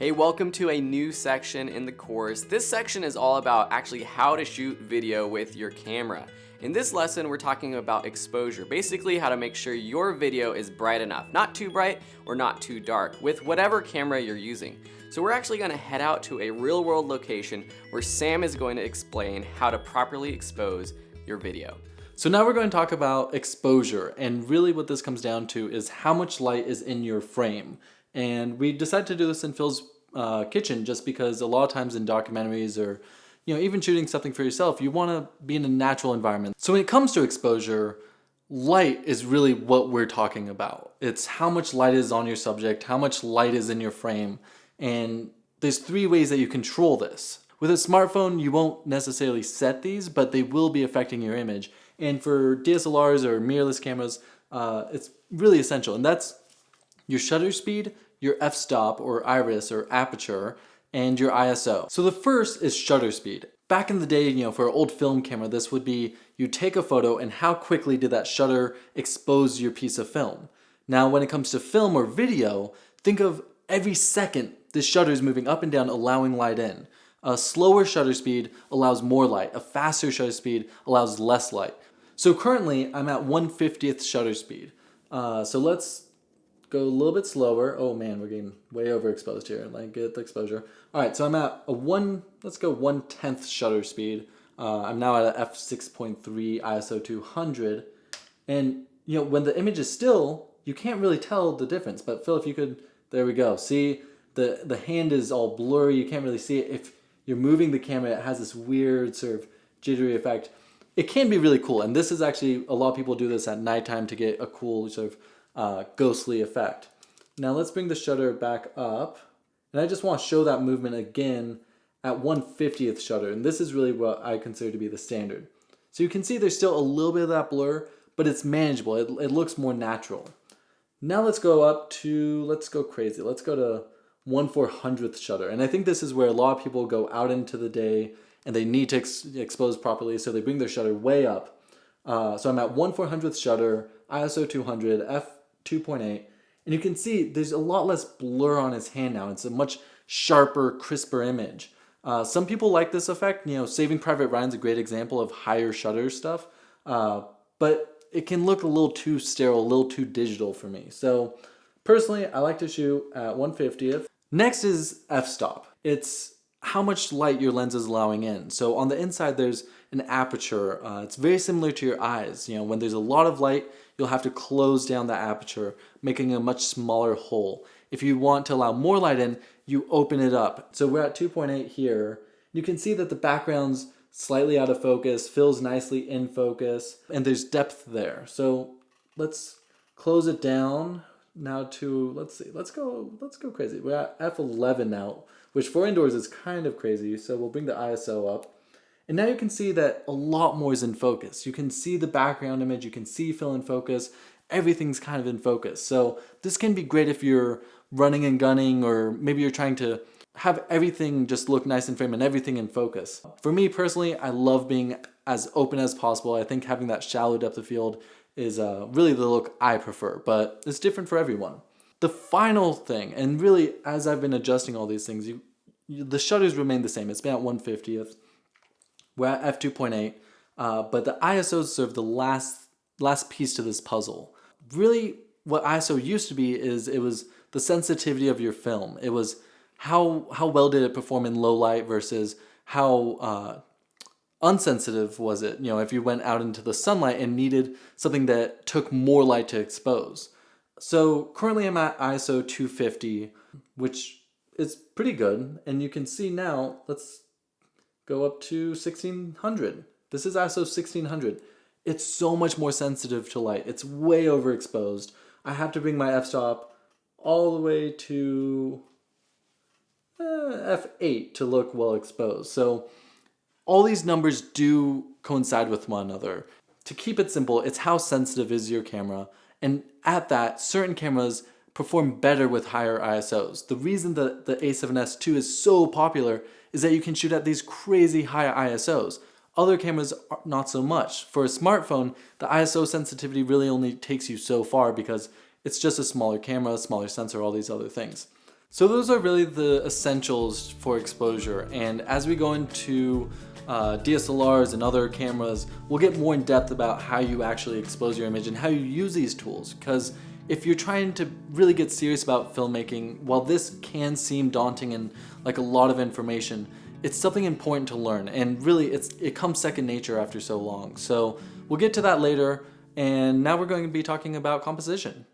Hey, welcome to a new section in the course. This section is all about actually how to shoot video with your camera. In this lesson, we're talking about exposure, basically how to make sure your video is bright enough, not too bright or not too dark, with whatever camera you're using. So we're actually gonna head out to a real-world location where Sam is going to explain how to properly expose your video. So now we're going to talk about exposure, and really what this comes down to is how much light is in your frame. And we decided to do this in Phil's kitchen just because a lot of times in documentaries or even shooting something for yourself, you want to be in a natural environment. So when it comes to exposure, light is really what we're talking about. It's how much light is on your subject, how much light is in your frame, and there's 3 ways that you control this. With a smartphone, you won't necessarily set these, but they will be affecting your image. And for DSLRs or mirrorless cameras, it's really essential. And that's your shutter speed, your f-stop or iris or aperture, and your ISO. So the first is shutter speed. Back in the day, for an old film camera, this would be you take a photo and how quickly did that shutter expose your piece of film. Now when it comes to film or video, think of every second this shutter is moving up and down, allowing light in. A slower shutter speed allows more light. A faster shutter speed allows less light. So currently I'm at 1/50th shutter speed. So let's go a little bit slower. Oh man, we're getting way overexposed here. Get the exposure. All right, so I'm at let's go 1/10th shutter speed. I'm now at a f6.3 ISO 200. And when the image is still, you can't really tell the difference. But Phil, if you could, there we go. See, the hand is all blurry. You can't really see it. If you're moving the camera, it has this weird sort of jittery effect. It can be really cool. And this is actually, a lot of people do this at nighttime to get a cool sort of ghostly effect. Now let's bring the shutter back up. And I just want to show that movement again at 1/50th shutter. And this is really what I consider to be the standard. So you can see there's still a little bit of that blur, but it's manageable. It looks more natural. Now let's go crazy. Let's go to 1/400th shutter. And I think this is where a lot of people go out into the day and they need to expose properly, so they bring their shutter way up. So I'm at 1/400th shutter, ISO 200, f2.8, and you can see there's a lot less blur on his hand now. It's a much sharper, crisper image. Some people like this effect. Saving Private Ryan's a great example of higher shutter stuff, but it can look a little too sterile, a little too digital for me. So personally, I like to shoot at 1/50th. Next is f-stop. It's how much light your lens is allowing in. So on the inside, there's an aperture. It's very similar to your eyes. When there's a lot of light, you'll have to close down the aperture, making a much smaller hole. If you want to allow more light in, you open it up. So we're at 2.8 here. You can see that the background's slightly out of focus, Phil's nicely in focus, and there's depth there. So let's close it down now to, let's go crazy. We're at f11 now, which for indoors is kind of crazy. So we'll bring the ISO up. And now you can see that a lot more is in focus. You can see the background image, you can see Phil in focus, everything's kind of in focus. So this can be great if you're running and gunning, or maybe you're trying to have everything just look nice in frame and everything in focus. For me personally, I love being as open as possible. I think having that shallow depth of field is really the look I prefer, but it's different for everyone. The final thing, and really as I've been adjusting all these things, the shutters remain the same. It's been at 1/50th. We're at f2.8, but the ISO is sort of the last piece to this puzzle. Really, what ISO used to be is it was the sensitivity of your film. It was how well did it perform in low light versus how unsensitive was it. If you went out into the sunlight and needed something that took more light to expose. So currently I'm at ISO 250, which is pretty good. And you can see now, let's go up to 1600. This is ISO 1600. It's so much more sensitive to light. It's way overexposed. I have to bring my f-stop all the way to f8 to look well exposed. So all these numbers do coincide with one another. To keep it simple, it's how sensitive is your camera. And at that, certain cameras perform better with higher ISOs. The reason that the a7S II is so popular is that you can shoot at these crazy high ISOs. Other cameras are not so much. For a smartphone, the ISO sensitivity really only takes you so far because it's just a smaller camera, smaller sensor, all these other things. So those are really the essentials for exposure, and as we go into DSLRs and other cameras, we'll get more in depth about how you actually expose your image and how you use these tools. Because if you're trying to really get serious about filmmaking, while this can seem daunting and like a lot of information, it's something important to learn, and really it comes second nature after so long. So we'll get to that later, and now we're going to be talking about composition.